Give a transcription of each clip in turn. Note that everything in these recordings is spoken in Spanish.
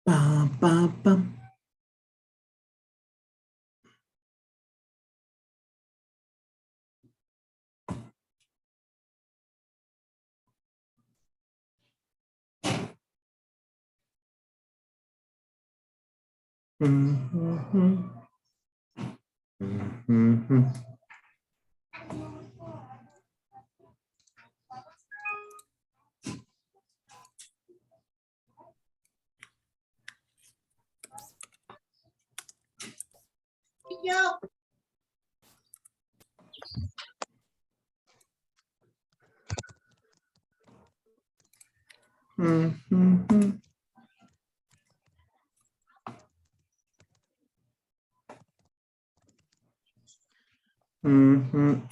Pa, pa, pa.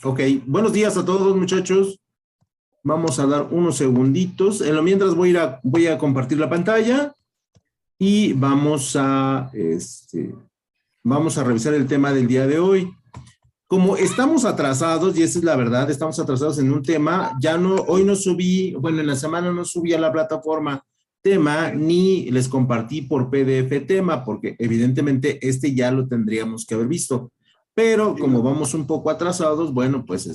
Ok, buenos días a todos, muchachos. Vamos a dar unos segunditos. En lo mientras voy a compartir la pantalla y vamos a revisar el tema del día de hoy. Como estamos atrasados, y esa es la verdad, estamos atrasados en un tema, hoy no subí, bueno, en la semana no subí a la plataforma tema, ni les compartí por PDF tema, porque evidentemente ya lo tendríamos que haber visto. Pero como vamos un poco atrasados, bueno, pues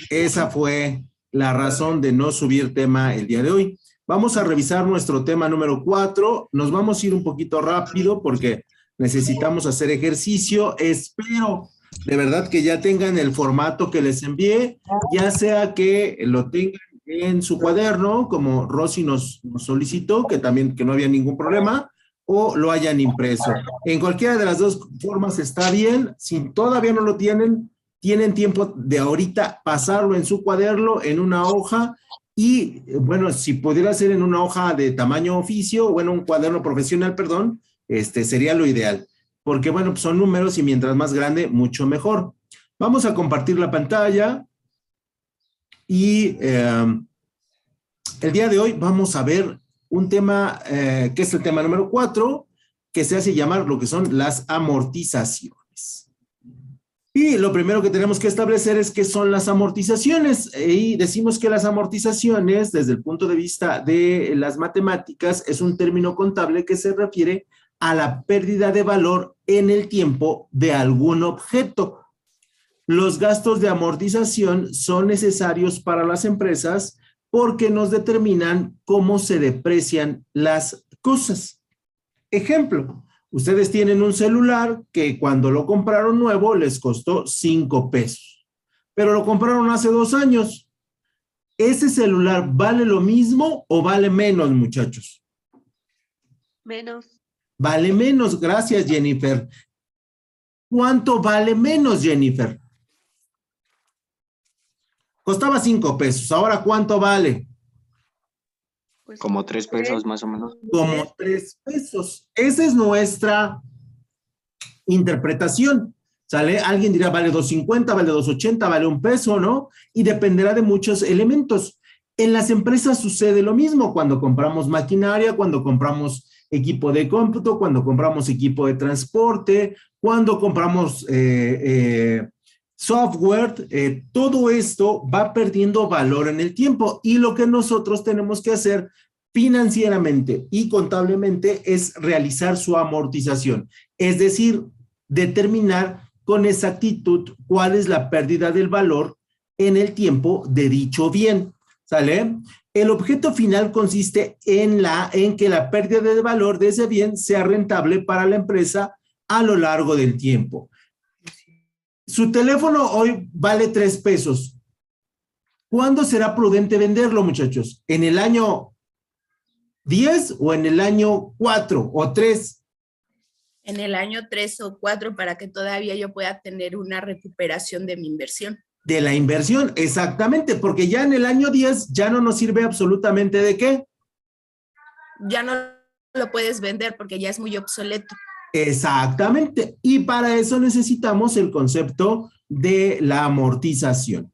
esa fue la razón de no subir tema el día de hoy. Vamos a revisar nuestro tema número 4. Nos vamos a ir un poquito rápido porque necesitamos hacer ejercicio. Espero de verdad que ya tengan el formato que les envié, ya sea que lo tengan en su cuaderno, como Rosy nos solicitó, que no había ningún problema, o lo hayan impreso. En cualquiera de las dos formas está bien. Si todavía no lo tienen tiempo de ahorita pasarlo en su cuaderno, en una hoja, y bueno, si pudiera ser en una hoja de tamaño oficio, bueno, un cuaderno profesional, perdón, sería lo ideal. Porque bueno, pues son números y mientras más grande, mucho mejor. Vamos a compartir la pantalla y el día de hoy vamos a ver un tema que es el tema número 4, que se hace llamar lo que son las amortizaciones. Y lo primero que tenemos que establecer es qué son las amortizaciones. Y decimos que las amortizaciones, desde el punto de vista de las matemáticas, es un término contable que se refiere a la pérdida de valor en el tiempo de algún objeto. Los gastos de amortización son necesarios para las empresas porque nos determinan cómo se deprecian las cosas. Ejemplo, ustedes tienen un celular que cuando lo compraron nuevo les costó 5 pesos, pero lo compraron hace 2 años. ¿Ese celular vale lo mismo o vale menos, muchachos? Menos. Vale menos, gracias, Jennifer. ¿Cuánto vale menos, Jennifer? Costaba 5 pesos, ¿ahora cuánto vale? Pues como 3 pesos más o menos. Como 3 pesos. Esa es nuestra interpretación. ¿Sale? Alguien dirá, vale 2.50, vale 2.80, vale 1 peso, ¿no? Y dependerá de muchos elementos. En las empresas sucede lo mismo cuando compramos maquinaria, cuando compramos equipo de cómputo, cuando compramos equipo de transporte, cuando compramos software, todo esto va perdiendo valor en el tiempo y lo que nosotros tenemos que hacer financieramente y contablemente es realizar su amortización, es decir, determinar con exactitud cuál es la pérdida del valor en el tiempo de dicho bien, ¿sale? El objeto final consiste en que la pérdida de valor de ese bien sea rentable para la empresa a lo largo del tiempo. Su teléfono hoy vale 3 pesos. ¿Cuándo será prudente venderlo, muchachos? ¿En el año 10 o en el año 4 o 3? En el año 3 o 4 para que todavía yo pueda tener una recuperación de mi inversión. De la inversión, exactamente, porque ya en el año 10 ya no nos sirve absolutamente de qué. Ya no lo puedes vender porque ya es muy obsoleto. Exactamente, y para eso necesitamos el concepto de la amortización.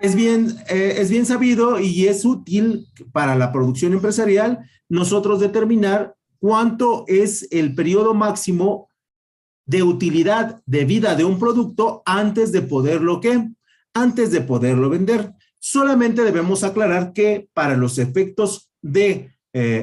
Es bien sabido y es útil para la producción empresarial nosotros determinar cuánto es el periodo máximo de utilidad de vida de un producto antes de poderlo, ¿qué? Antes de poderlo vender. Solamente debemos aclarar que para los efectos de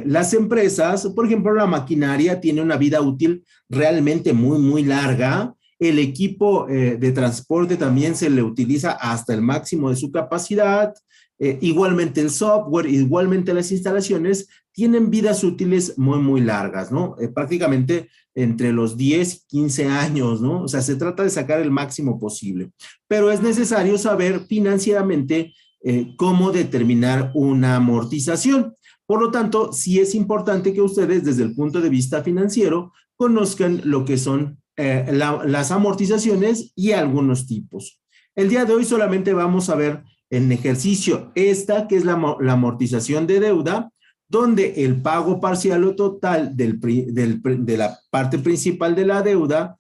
las empresas, por ejemplo, la maquinaria tiene una vida útil realmente muy, muy larga. El equipo de transporte también se le utiliza hasta el máximo de su capacidad. Igualmente el software, igualmente las instalaciones tienen vidas útiles muy, muy largas, ¿no? Prácticamente entre los 10 y 15 años, ¿no? O sea, se trata de sacar el máximo posible. Pero es necesario saber financieramente cómo determinar una amortización. Por lo tanto, sí es importante que ustedes, desde el punto de vista financiero, conozcan lo que son las amortizaciones y algunos tipos. El día de hoy solamente vamos a ver en ejercicio esta, que es la amortización de deuda, donde el pago parcial o total de la parte principal de la deuda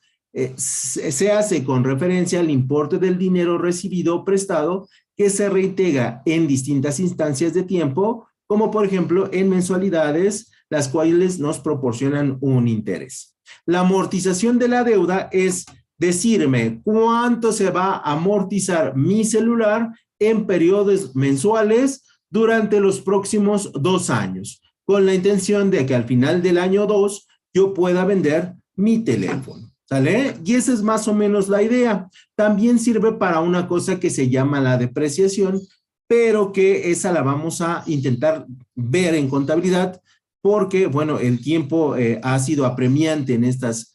se hace con referencia al importe del dinero recibido o prestado que se reintegra en distintas instancias de tiempo, como por ejemplo en mensualidades, las cuales nos proporcionan un interés. La amortización de la deuda es decirme cuánto se va a amortizar mi celular en periodos mensuales durante los próximos 2 años, con la intención de que al final del año 2 yo pueda vender mi teléfono. ¿Sale? Y esa es más o menos la idea. También sirve para una cosa que se llama la depreciación, pero que esa la vamos a intentar ver en contabilidad porque, bueno, el tiempo ha sido apremiante en estas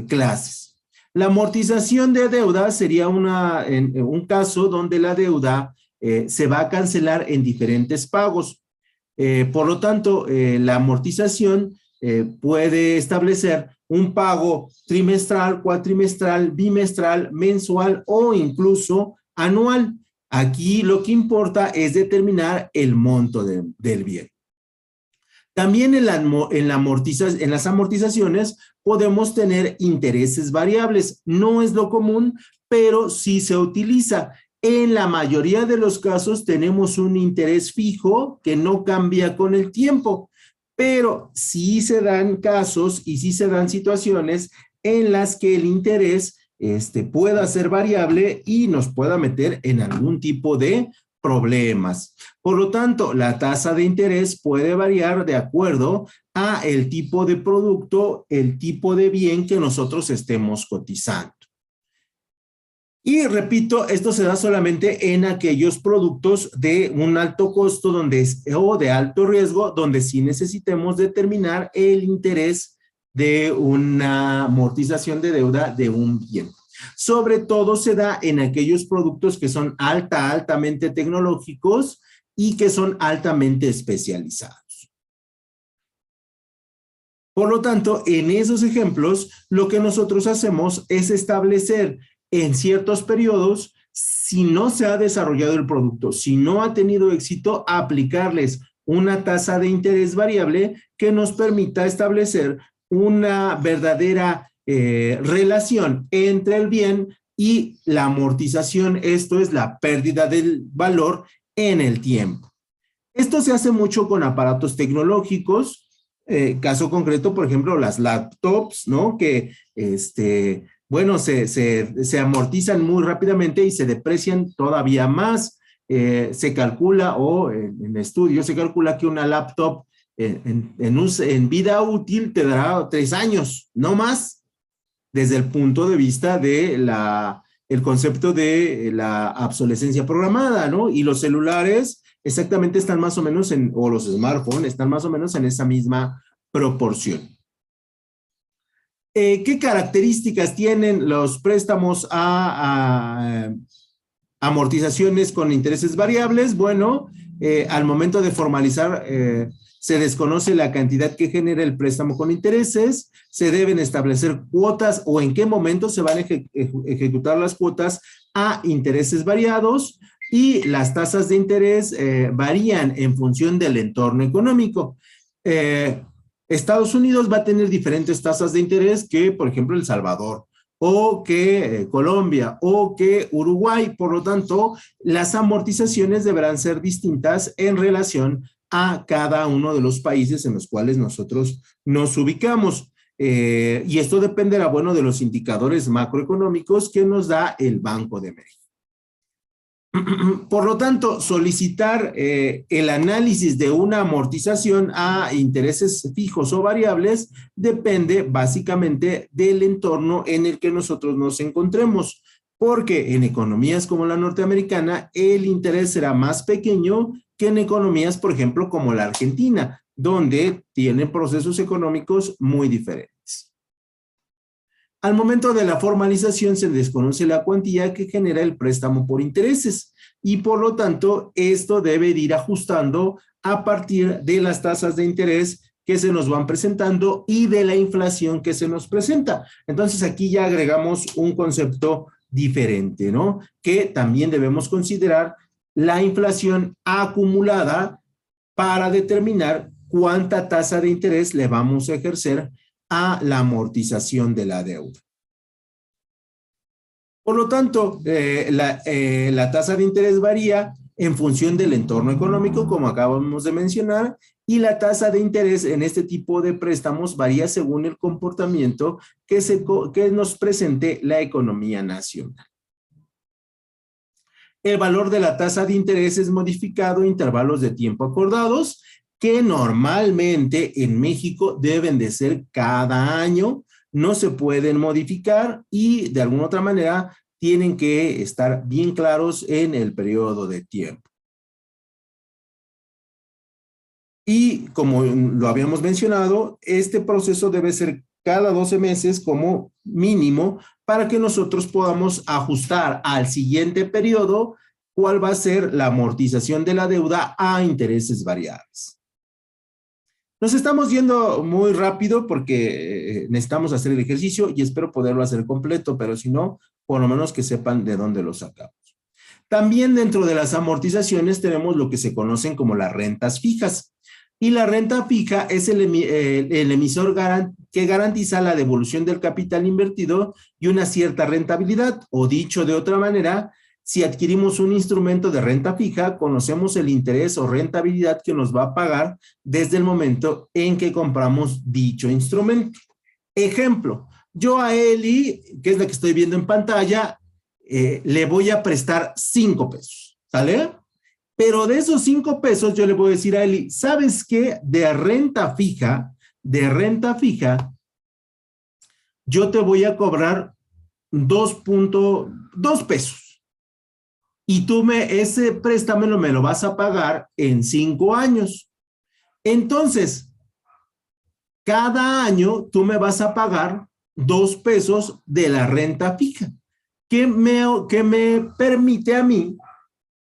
clases. La amortización de deuda sería un caso donde la deuda se va a cancelar en diferentes pagos. Por lo tanto, la amortización puede establecer un pago trimestral, cuatrimestral, bimestral, mensual o incluso anual. Aquí lo que importa es determinar el monto del bien. También en las amortizaciones podemos tener intereses variables. No es lo común, pero sí se utiliza. En la mayoría de los casos tenemos un interés fijo que no cambia con el tiempo, pero sí se dan casos y sí se dan situaciones en las que el interés pueda ser variable y nos pueda meter en algún tipo de problemas. Por lo tanto, la tasa de interés puede variar de acuerdo a el tipo de producto, el tipo de bien que nosotros estemos cotizando. Y repito, esto se da solamente en aquellos productos de un alto costo o de alto riesgo, donde sí necesitemos determinar el interés de una amortización de deuda de un bien. Sobre todo se da en aquellos productos que son altamente tecnológicos y que son altamente especializados. Por lo tanto, en esos ejemplos, lo que nosotros hacemos es establecer en ciertos periodos, si no se ha desarrollado el producto, si no ha tenido éxito, aplicarles una tasa de interés variable que nos permita establecer una verdadera relación entre el bien y la amortización, esto es la pérdida del valor en el tiempo. Esto se hace mucho con aparatos tecnológicos, caso concreto, por ejemplo, las laptops, ¿no? Que bueno, se amortizan muy rápidamente y se deprecian todavía más. Se calcula, o en estudios se calcula que una laptop en vida útil te dará 3 años, no más, desde el punto de vista de el concepto de la obsolescencia programada, ¿no? Y los celulares exactamente están más o menos o los smartphones están más o menos en esa misma proporción. ¿Qué características tienen los préstamos a amortizaciones con intereses variables? Bueno, al momento de formalizar, se desconoce la cantidad que genera el préstamo con intereses, se deben establecer cuotas o en qué momento se van a ejecutar las cuotas a intereses variados y las tasas de interés varían en función del entorno económico. Estados Unidos va a tener diferentes tasas de interés que, por ejemplo, El Salvador, o que Colombia, o que Uruguay. Por lo tanto, las amortizaciones deberán ser distintas en relación a cada uno de los países en los cuales nosotros nos ubicamos. Y esto dependerá, bueno, de los indicadores macroeconómicos que nos da el Banco de México. Por lo tanto, solicitar el análisis de una amortización a intereses fijos o variables depende básicamente del entorno en el que nosotros nos encontremos, porque en economías como la norteamericana el interés será más pequeño que en economías, por ejemplo, como la Argentina, donde tienen procesos económicos muy diferentes. Al momento de la formalización se desconoce la cuantía que genera el préstamo por intereses y por lo tanto esto debe de ir ajustando a partir de las tasas de interés que se nos van presentando y de la inflación que se nos presenta. Entonces aquí ya agregamos un concepto diferente, ¿no? Que también debemos considerar la inflación acumulada para determinar cuánta tasa de interés le vamos a ejercer a la amortización de la deuda. Por lo tanto, la tasa de interés varía en función del entorno económico, como acabamos de mencionar, y la tasa de interés en este tipo de préstamos varía según el comportamiento que nos presente la economía nacional. El valor de la tasa de interés es modificado en intervalos de tiempo acordados, que normalmente en México deben de ser cada año, no se pueden modificar y de alguna otra manera tienen que estar bien claros en el periodo de tiempo. Y como lo habíamos mencionado, este proceso debe ser cada 12 meses como mínimo para que nosotros podamos ajustar al siguiente periodo cuál va a ser la amortización de la deuda a intereses variables. Nos estamos yendo muy rápido porque necesitamos hacer el ejercicio y espero poderlo hacer completo, pero si no, por lo menos que sepan de dónde lo sacamos. También dentro de las amortizaciones tenemos lo que se conocen como las rentas fijas. Y la renta fija es el emisor que garantiza la devolución del capital invertido y una cierta rentabilidad, o dicho de otra manera, si adquirimos un instrumento de renta fija, conocemos el interés o rentabilidad que nos va a pagar desde el momento en que compramos dicho instrumento. Ejemplo, yo a Eli, que es la que estoy viendo en pantalla, le voy a prestar 5 pesos, ¿sale? Pero de esos 5 pesos yo le voy a decir a Eli, ¿sabes qué? De renta fija, yo te voy a cobrar 2.2 pesos. Y tú ese préstamo me lo vas a pagar en 5 años. Entonces, cada año tú me vas a pagar 2 pesos de la renta fija, que me permite a mí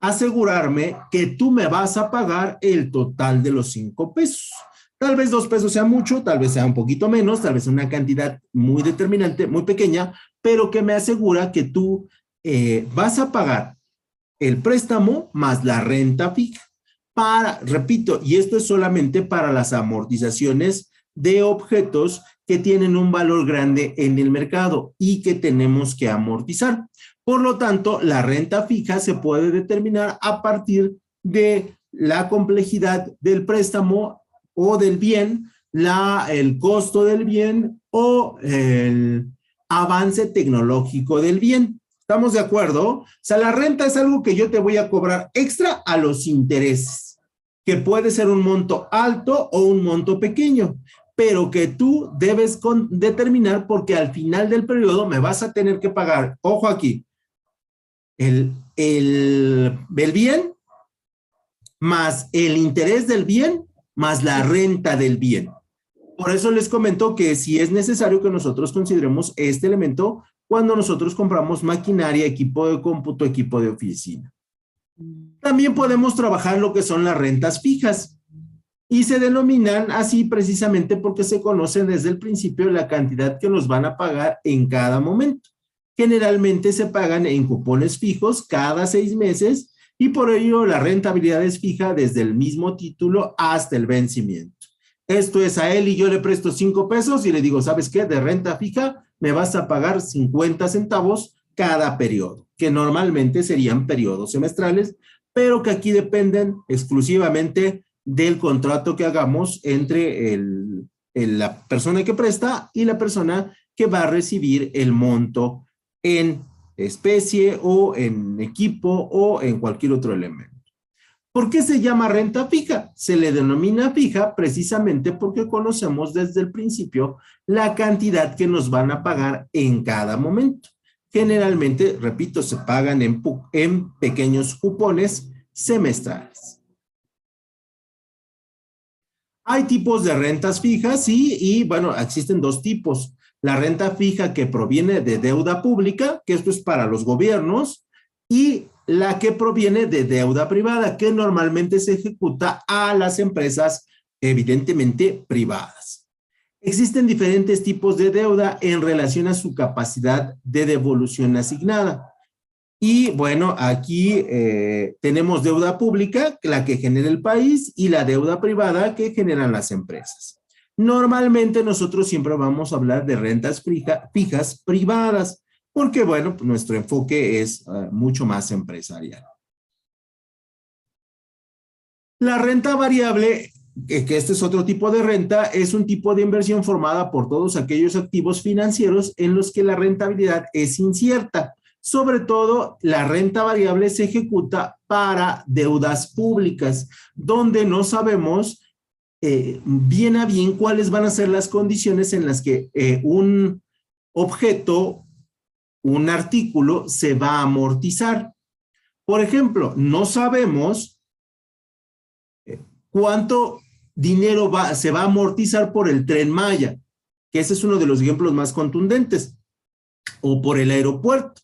asegurarme que tú me vas a pagar el total de los 5 pesos. Tal vez 2 pesos sea mucho, tal vez sea un poquito menos, tal vez una cantidad muy determinante, muy pequeña, pero que me asegura que tú vas a pagar el préstamo más la renta fija. Repito, y esto es solamente para las amortizaciones de objetos que tienen un valor grande en el mercado y que tenemos que amortizar. Por lo tanto, la renta fija se puede determinar a partir de la complejidad del préstamo o del bien, el costo del bien o el avance tecnológico del bien. ¿Estamos de acuerdo? O sea, la renta es algo que yo te voy a cobrar extra a los intereses, que puede ser un monto alto o un monto pequeño, pero que tú debes determinar porque al final del periodo me vas a tener que pagar, ojo aquí, el bien más el interés del bien más la renta del bien. Por eso les comento que sí es necesario que nosotros consideremos este elemento cuando nosotros compramos maquinaria, equipo de cómputo, equipo de oficina. También podemos trabajar lo que son las rentas fijas y se denominan así precisamente porque se conocen desde el principio la cantidad que nos van a pagar en cada momento. Generalmente se pagan en cupones fijos cada 6 meses y por ello la rentabilidad es fija desde el mismo título hasta el vencimiento. Esto es a él y yo le presto 5 pesos y le digo, ¿sabes qué? De renta fija me vas a pagar 50 centavos cada periodo, que normalmente serían periodos semestrales, pero que aquí dependen exclusivamente del contrato que hagamos entre la persona que presta y la persona que va a recibir el monto en especie o en equipo o en cualquier otro elemento. ¿Por qué se llama renta fija? Se le denomina fija precisamente porque conocemos desde el principio la cantidad que nos van a pagar en cada momento. Generalmente, repito, se pagan en pequeños cupones semestrales. Hay tipos de rentas fijas, sí, y bueno, existen dos tipos. La renta fija que proviene de deuda pública, que esto es para los gobiernos, y la que proviene de deuda privada, que normalmente se ejecuta a las empresas, evidentemente, privadas. Existen diferentes tipos de deuda en relación a su capacidad de devolución asignada. Y bueno, aquí tenemos deuda pública, la que genera el país, y la deuda privada que generan las empresas. Normalmente nosotros siempre vamos a hablar de rentas fijas privadas, porque bueno, pues nuestro enfoque es mucho más empresarial. La renta variable, que este es otro tipo de renta, es un tipo de inversión formada por todos aquellos activos financieros en los que la rentabilidad es incierta. Sobre todo, la renta variable se ejecuta para deudas públicas, donde no sabemos bien a bien cuáles van a ser las condiciones en las que un objeto, un artículo, se va a amortizar. Por ejemplo, no sabemos cuánto dinero se va a amortizar por el Tren Maya, que ese es uno de los ejemplos más contundentes, o por el aeropuerto.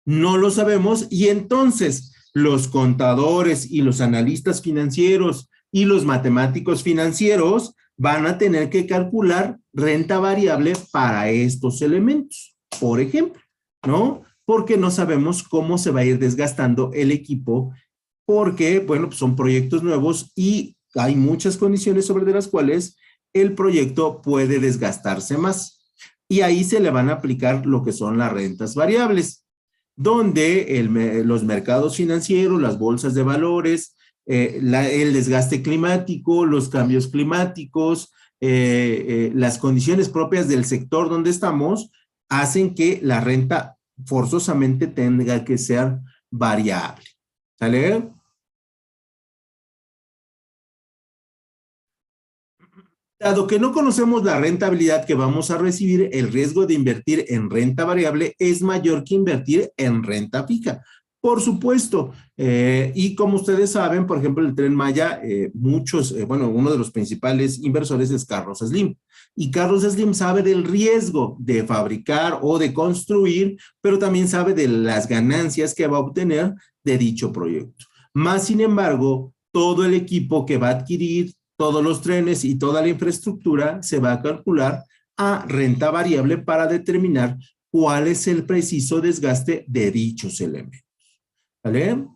No lo sabemos y entonces los contadores y los analistas financieros y los matemáticos financieros van a tener que calcular renta variable para estos elementos, por ejemplo, ¿no? Porque no sabemos cómo se va a ir desgastando el equipo, porque, bueno, pues son proyectos nuevos y hay muchas condiciones sobre las cuales el proyecto puede desgastarse más. Y ahí se le van a aplicar lo que son las rentas variables, donde los mercados financieros, las bolsas de valores, el desgaste climático, los cambios climáticos, las condiciones propias del sector donde estamos, hacen que la renta forzosamente tenga que ser variable. ¿Sale? Dado que no conocemos la rentabilidad que vamos a recibir, el riesgo de invertir en renta variable es mayor que invertir en renta fija. Por supuesto, y como ustedes saben, por ejemplo, el Tren Maya, uno de los principales inversores es Carlos Slim. Y Carlos Slim sabe del riesgo de fabricar o de construir, pero también sabe de las ganancias que va a obtener de dicho proyecto. Más sin embargo, todo el equipo que va a adquirir, todos los trenes y toda la infraestructura se va a calcular a renta variable para determinar cuál es el preciso desgaste de dichos elementos. ¿Vale?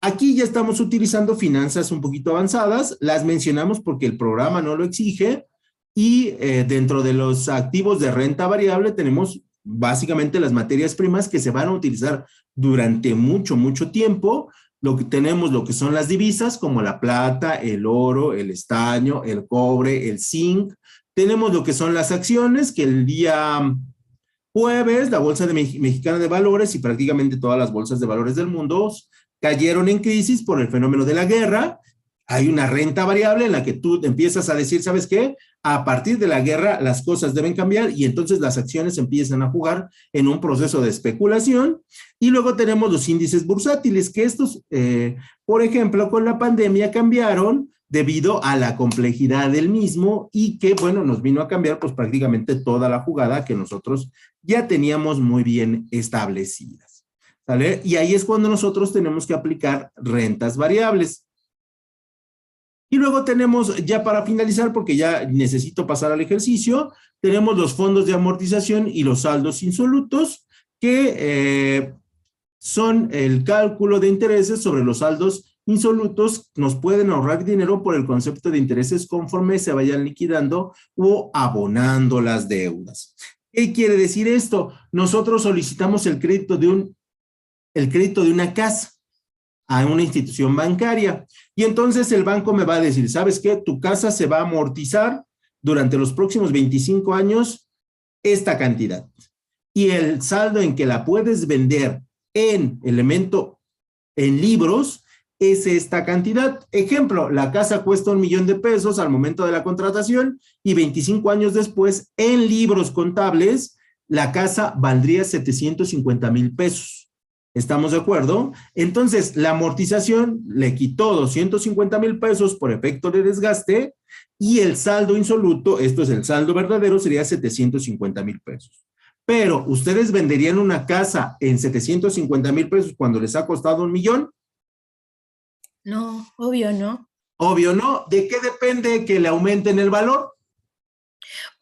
Aquí ya estamos utilizando finanzas un poquito avanzadas, las mencionamos porque el programa no lo exige y dentro de los activos de renta variable tenemos básicamente las materias primas que se van a utilizar durante mucho, mucho tiempo. Tenemos lo que son las divisas como la plata, el oro, el estaño, el cobre, el zinc. Tenemos lo que son las acciones que el día jueves la Bolsa Mexicana de Valores y prácticamente todas las bolsas de valores del mundo cayeron en crisis por el fenómeno de la guerra. Hay una renta variable en la que tú empiezas a decir, ¿sabes qué? A partir de la guerra las cosas deben cambiar y entonces las acciones empiezan a jugar en un proceso de especulación. Y luego tenemos los índices bursátiles, que estos, por ejemplo, con la pandemia cambiaron debido a la complejidad del mismo y que, bueno, nos vino a cambiar pues prácticamente toda la jugada que nosotros ya teníamos muy bien establecidas. ¿Sale? Y ahí es cuando nosotros tenemos que aplicar rentas variables. Y luego tenemos, ya para finalizar, porque ya necesito pasar al ejercicio, tenemos los fondos de amortización y los saldos insolutos, que son el cálculo de intereses sobre los saldos insolutos. Nos pueden ahorrar dinero por el concepto de intereses conforme se vayan liquidando o abonando las deudas. ¿Qué quiere decir esto? Nosotros solicitamos el crédito de una casa. a una institución bancaria. Y entonces el banco me va a decir, ¿sabes qué? Tu casa se va a amortizar durante los próximos 25 años esta cantidad. Y el saldo en que la puedes vender en elemento, en libros, es esta cantidad. Ejemplo, la casa cuesta $1,000,000 al momento de la contratación y 25 años después, en libros contables, la casa valdría 750,000 pesos. ¿Estamos de acuerdo? Entonces, la amortización le quitó 250,000 pesos por efecto de desgaste y el saldo insoluto, esto es el saldo verdadero, sería 750,000 pesos. Pero, ¿ustedes venderían una casa en 750,000 pesos cuando les ha costado $1,000,000? No, obvio no. Obvio, ¿no? ¿De qué depende que le aumenten el valor?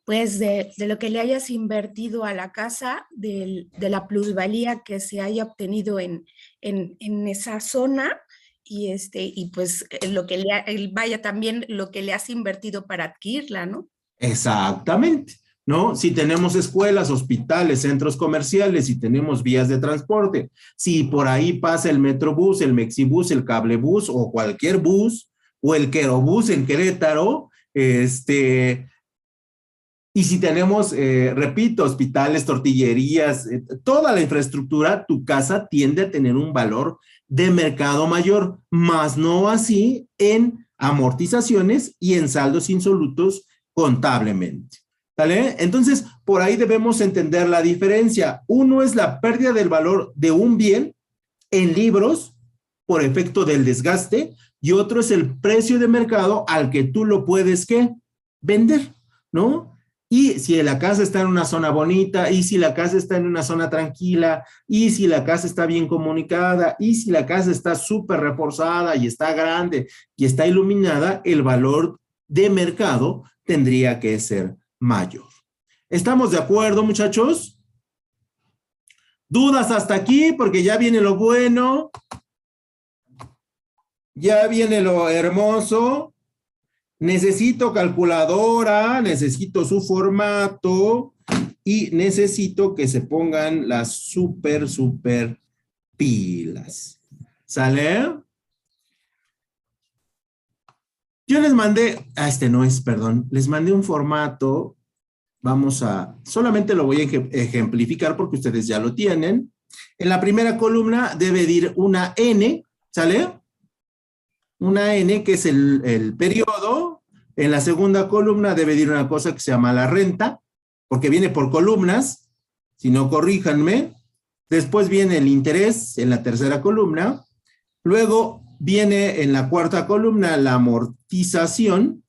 Pues de lo que le hayas invertido a la casa, de la plusvalía que se haya obtenido en esa zona y pues lo que vaya también lo que le has invertido para adquirirla, ¿no? Exactamente, ¿no? Si tenemos escuelas, hospitales, centros comerciales, si tenemos vías de transporte, si por ahí pasa el Metrobús, el Mexibús, el Cablebús o cualquier bus, o el Querobús en Querétaro, y si tenemos, repito, hospitales, tortillerías, toda la infraestructura, tu casa tiende a tener un valor de mercado mayor, más no así en amortizaciones y en saldos insolutos contablemente. ¿Vale? Entonces, por ahí debemos entender la diferencia. Uno es la pérdida del valor de un bien en libros por efecto del desgaste y otro es el precio de mercado al que tú lo puedes, ¿qué? Vender, ¿no? Y si la casa está en una zona bonita, y si la casa está en una zona tranquila, y si la casa está bien comunicada, y si la casa está súper reforzada y está grande y está iluminada, el valor de mercado tendría que ser mayor. ¿Estamos de acuerdo, muchachos? ¿Dudas hasta aquí? Porque ya viene lo bueno. Ya viene lo hermoso. Necesito calculadora, necesito su formato y necesito que se pongan las súper pilas. ¿Sale? Yo les mandé, no es, perdón, les mandé un formato. Solamente lo voy a ejemplificar porque ustedes ya lo tienen. En la primera columna debe ir una N, ¿sale? Una N que es el periodo. En la segunda columna debe ir una cosa que se llama la renta, porque viene por columnas, si no corríjanme. Después viene el interés en la tercera columna. Luego viene en la cuarta columna la amortización.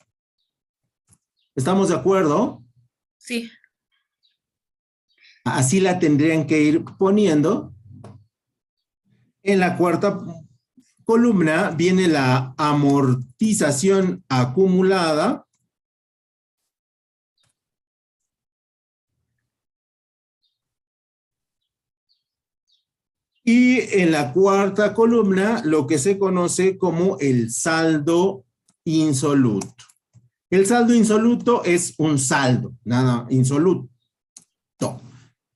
¿Estamos de acuerdo? Sí. Así la tendrían que ir poniendo. En la cuarta columna viene la amortización acumulada. Y en la cuarta columna, lo que se conoce como el saldo insoluto. El saldo insoluto es un saldo, nada, insoluto.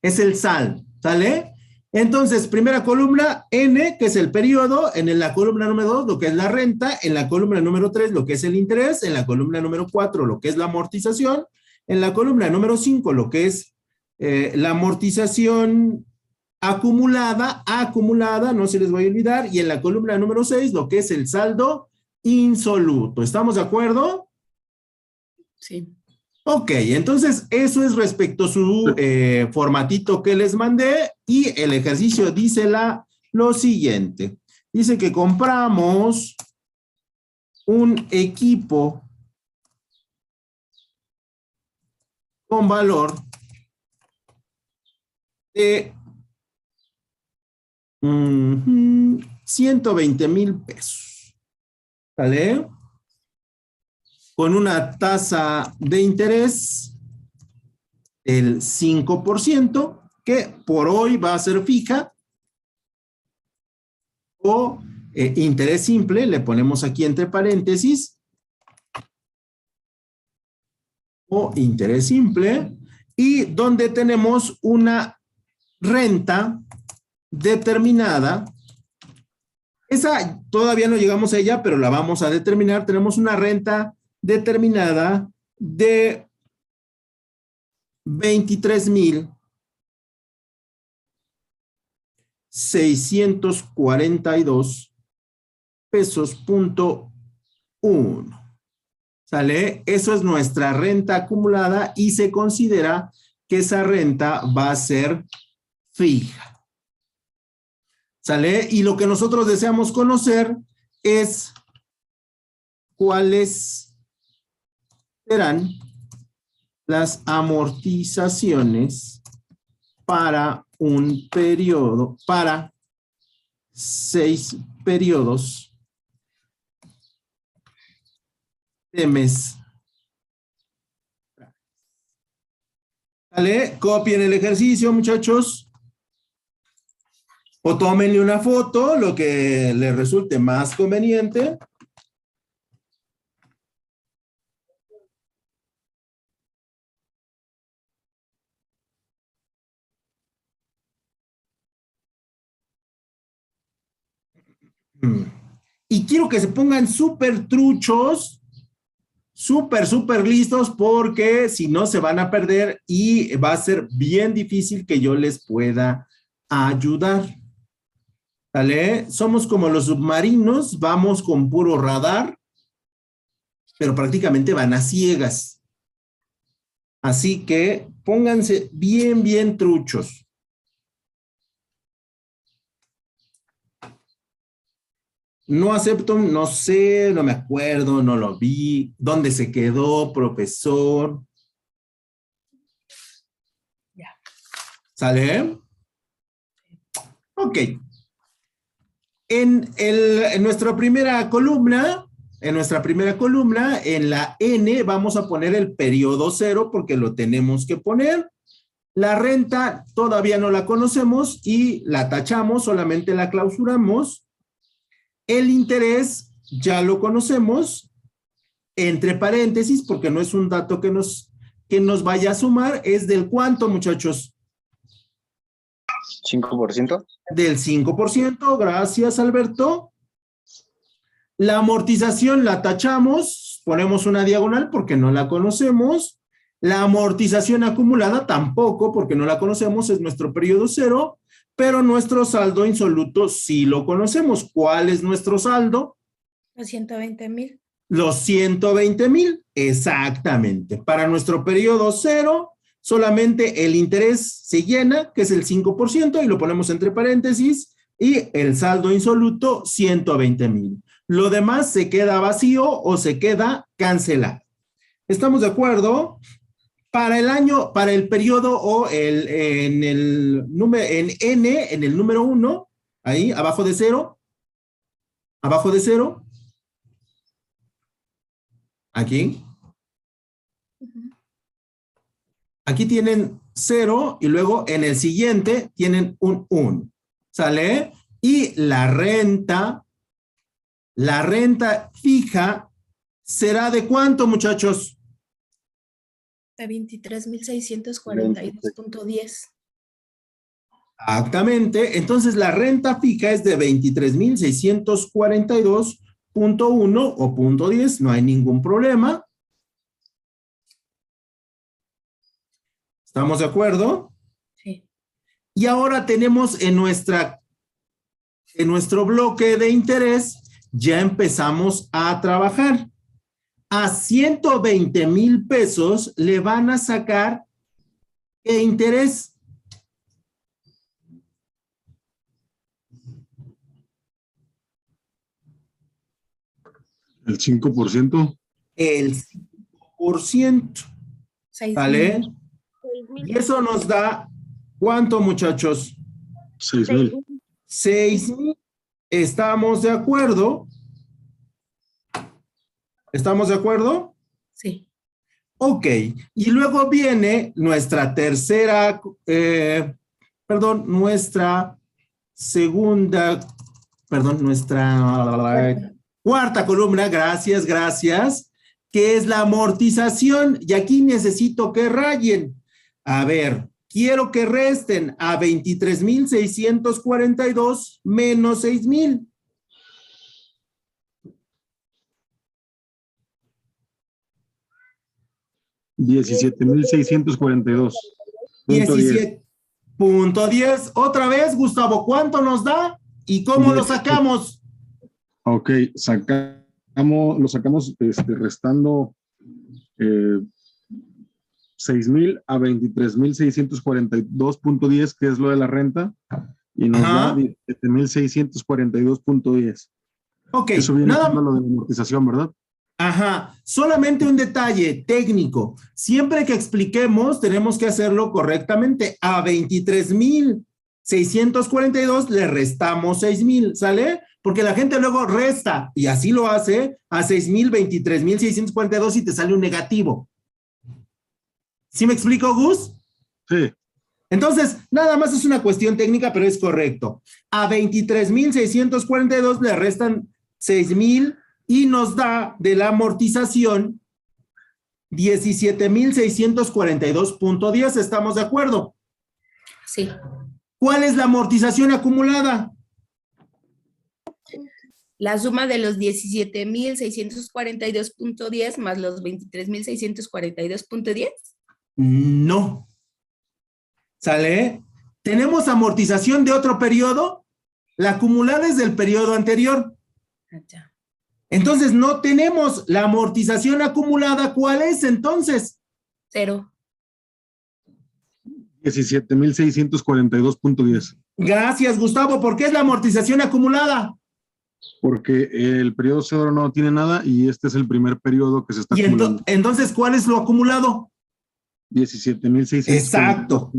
Es el saldo, ¿sale? Entonces, primera columna, N, que es el periodo, en la columna número 2, lo que es la renta, en la columna número 3, lo que es el interés, en la columna número 4, lo que es la amortización, en la columna número 5, lo que es la amortización acumulada, no se les va a olvidar, y en la columna número 6, lo que es el saldo insoluto. ¿Estamos de acuerdo? Sí. Ok, entonces eso es respecto a su formatito que les mandé y el ejercicio dice lo siguiente. Dice que compramos un equipo con valor de 120,000 pesos. ¿Vale? Con una tasa de interés del 5%, que por hoy va a ser fija, o interés simple, le ponemos aquí entre paréntesis, o interés simple, y donde tenemos una renta determinada Esa todavía no llegamos a ella, pero la vamos a determinar. Tenemos una renta determinada de 23,642 pesos punto uno. ¿Sale? Eso es nuestra renta acumulada y se considera que esa renta va a ser fija. ¿Sale? Y lo que nosotros deseamos conocer es cuáles serán las amortizaciones para un periodo, para 6 periodos de mes. ¿Vale? Copien el ejercicio, muchachos. O tómenle una foto, lo que les resulte más conveniente. Y quiero que se pongan súper truchos, súper listos, porque si no se van a perder y va a ser bien difícil que yo les pueda ayudar. ¿Vale? Somos como los submarinos, vamos con puro radar, pero prácticamente van a ciegas. Así que pónganse bien truchos. No acepto, no sé, no me acuerdo, no lo vi. ¿Dónde se quedó, profesor? Ya. ¿Sale? Ok. En nuestra primera columna, en la N, vamos a poner el periodo cero porque lo tenemos que poner. La renta todavía no la conocemos y la tachamos, solamente la clausuramos. El interés ya lo conocemos, entre paréntesis, porque no es un dato que nos vaya a sumar, es del ¿cuánto, muchachos? 5%. Del 5%, gracias, Alberto. La amortización la tachamos, ponemos una diagonal porque no la conocemos. La amortización acumulada tampoco, porque no la conocemos, es nuestro periodo cero. Pero nuestro saldo insoluto sí lo conocemos. ¿Cuál es nuestro saldo? Los 120,000. Los 120,000, exactamente. Para nuestro periodo cero, solamente el interés se llena, que es el 5%, y lo ponemos entre paréntesis, y el saldo insoluto, 120,000. Lo demás se queda vacío o se queda cancelado. ¿Estamos de acuerdo? Para el año, para el periodo o en el número, en N, en el número 1, ahí, abajo de cero, aquí. Aquí tienen 0 y luego en el siguiente tienen un 1. ¿Sale? Y la renta fija será ¿de cuánto, muchachos? De 23,642.10. Exactamente. Entonces, la renta fija es de 23,642.1 o .10. No hay ningún problema. ¿Estamos de acuerdo? Sí. Y ahora tenemos en nuestro bloque de interés, ya empezamos a trabajar. A 120,000 pesos le van a sacar ¿qué interés? ¿El 5%? El 5%. ¿Vale? 6,000. Y eso nos da, ¿cuánto, muchachos? 6,000. 6,000. ¿Estamos de acuerdo? ¿Estamos de acuerdo? Sí. Ok. Y luego viene nuestra nuestra cuarta columna, gracias, que es la amortización. Y aquí necesito que rayen. A ver, quiero que resten a 23,642 menos 6,000. 17,642. 17.10. Otra vez, Gustavo, ¿cuánto nos da? ¿Y cómo lo sacamos? Ok, lo sacamos restando 6,000 a 23,642.10, que es lo de la renta, y nos da 17,642.10. Ok, Eso viene nada siendo lo de la amortización, ¿verdad? Ajá, solamente un detalle técnico. Siempre que expliquemos, tenemos que hacerlo correctamente. A 23,642 le restamos 6,000, ¿sale? Porque la gente luego resta, y así lo hace, a 6,000, 23,642 y te sale un negativo. ¿Sí me explico, Gus? Sí. Entonces, nada más es una cuestión técnica, pero es correcto. A 23,642 le restan 6,000 y nos da de la amortización 17,642.10. ¿Estamos de acuerdo? Sí. ¿Cuál es la amortización acumulada? La suma de los 17,642.10 más los 23,642.10. No. ¿Sale? ¿Tenemos amortización de otro periodo? La acumulada es del periodo anterior. Ya. Entonces, no tenemos la amortización acumulada. ¿Cuál es entonces? 0. 17,642.10. Gracias, Gustavo. ¿Por qué es la amortización acumulada? Porque el periodo 0 no tiene nada y este es el primer periodo que se está acumulando. Entonces, ¿cuál es lo acumulado? 17,642.10. Exacto.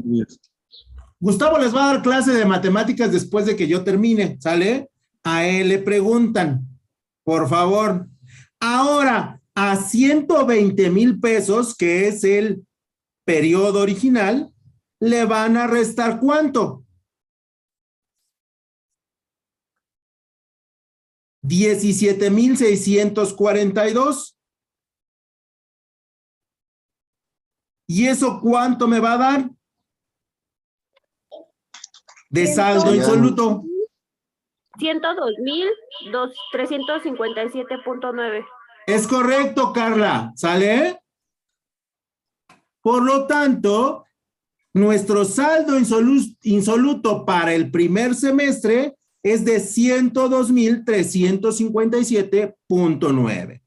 Gustavo les va a dar clase de matemáticas después de que yo termine, ¿sale? A él le preguntan, por favor. Ahora, a 120,000 pesos, que es el periodo original, le van a restar ¿cuánto? 17,642. ¿Y eso cuánto me va a dar? De saldo insoluto. 102,357.9. Es correcto, Carla. ¿Sale? Por lo tanto, nuestro saldo insoluto para el primer semestre es de 102,357.9.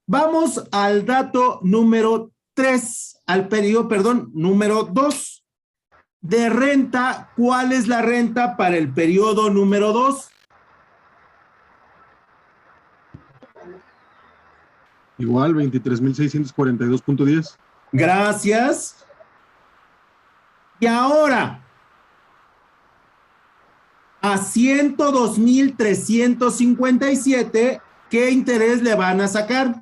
Vamos al dato número 3, al periodo, perdón, número 2. De renta, ¿cuál es la renta para el periodo número 2? Igual, 23,642.10. Gracias. Y ahora, a 102,357, ¿qué interés le van a sacar?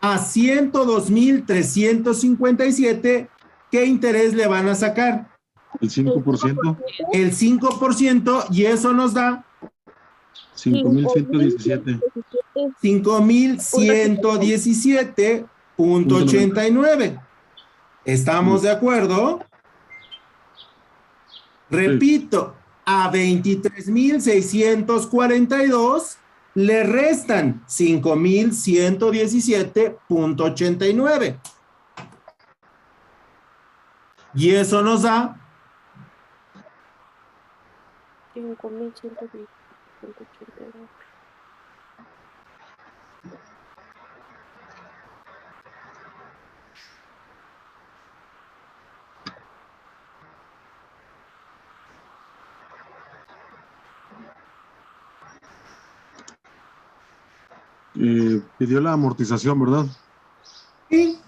A 102,357, ¿qué interés le van a sacar? El 5%. El 5%, y eso nos da 5,117. 5,117.89. ¿Estamos de acuerdo? Repito, a 23,642 le restan 5,117.89. Y eso nos da 5,110.82. Pidió la amortización, ¿verdad? ¿sí?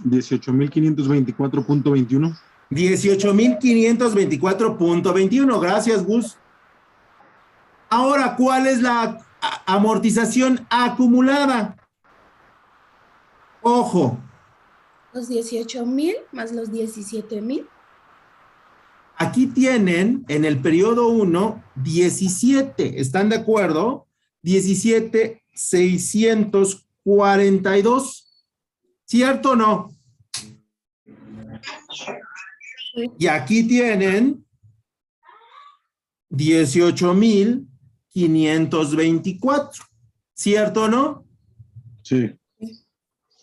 18,524.21. 18,524.21. Gracias, Gus. Ahora, ¿cuál es la amortización acumulada? Ojo. Los 18,000 más los 17,000. Aquí tienen en el periodo 1 17. ¿Están de acuerdo? 17,642. ¿Cierto o no? Sí. Y aquí tienen 18,524. ¿Cierto o no? Sí.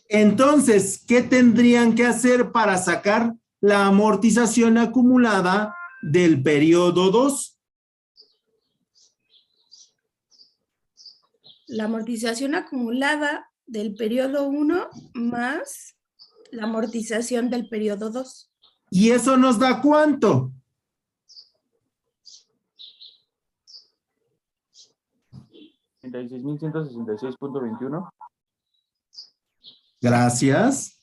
Entonces, ¿qué tendrían que hacer para sacar la amortización acumulada del periodo 2? La amortización acumulada del periodo 1 más la amortización del periodo 2. ¿Y eso nos da cuánto? $36,166.21. Gracias.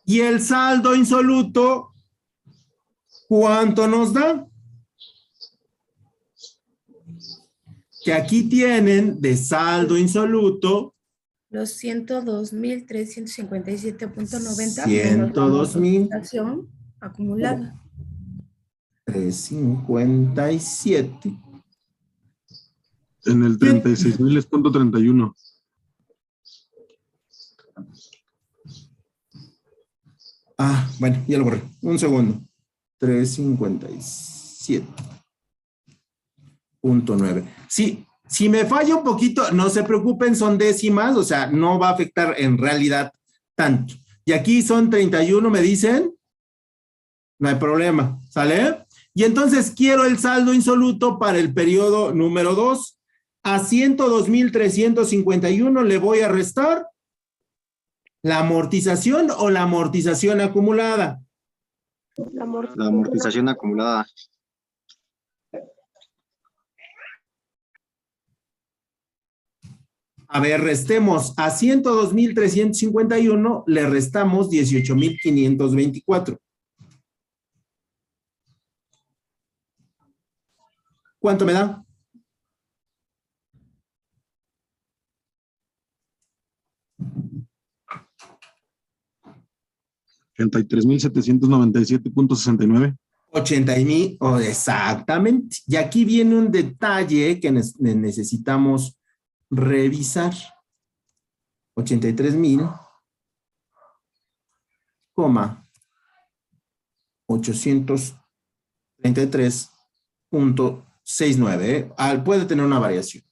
¿Y el saldo insoluto cuánto nos da? Que aquí tienen de saldo insoluto Los 102,357.90 102,000. amortización acumulada. 357. En el 36,000 es .31. Ah, bueno, ya lo borré. Un segundo. 357.9. Sí, si me falla un poquito, no se preocupen, son décimas, o sea, no va a afectar en realidad tanto. Y aquí son 31, me dicen. No hay problema, ¿sale? Y entonces quiero el saldo insoluto para el periodo número 2. A 102,351 le voy a restar la amortización o la amortización acumulada. La La amortización acumulada. A ver, restemos. A 102,351 le restamos 18,524. ¿Cuánto me da? $83,797.69. 80,000, oh, exactamente. Y aquí viene un detalle que necesitamos revisar. 83,000, 833.69. Puede tener una variación.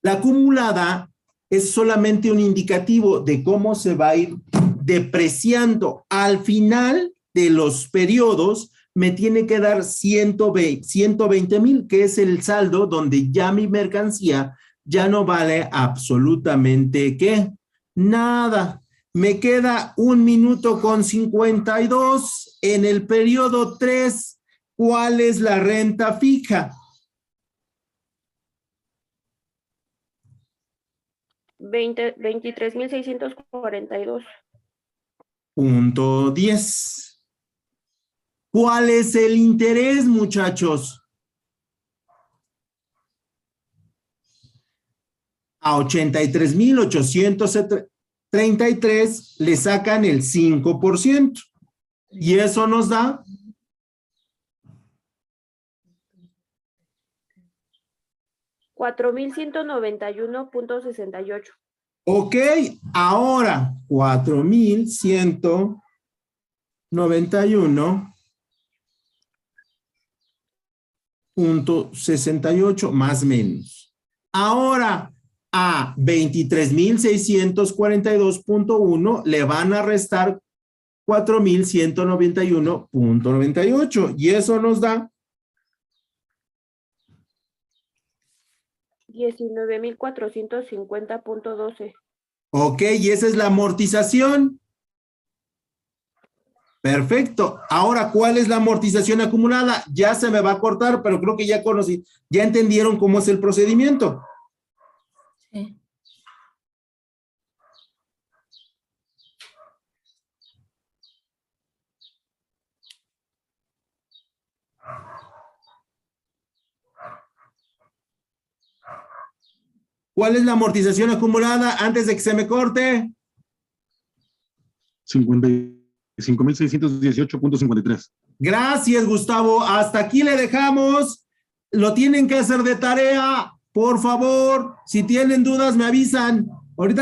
La acumulada es solamente un indicativo de cómo se va a ir depreciando. Al final de los periodos me tiene que dar 120,000, que es el saldo donde ya mi mercancía ya no vale absolutamente ¿qué? Nada. Me queda 1 minuto con 52. En el periodo 3, ¿cuál es la renta fija? 23,642. Punto 10. ¿Cuál es el interés, muchachos? A 83,833 le sacan el 5%. Y eso nos da 4,191.68. ok, ahora 4,191.68 más menos. Ahora a 23,642.1 le van a restar 4,191.98 y eso nos da 19,450.12. ok, y esa es la amortización. Perfecto. Ahora, ¿cuál es la amortización acumulada? Ya se me va a cortar, pero creo que ya conocí, ya entendieron cómo es el procedimiento. Sí. ¿Cuál es la amortización acumulada antes de que se me corte? 55,618.53. Gracias, Gustavo. Hasta aquí le dejamos. Lo tienen que hacer de tarea. Por favor, si tienen dudas, me avisan. Ahorita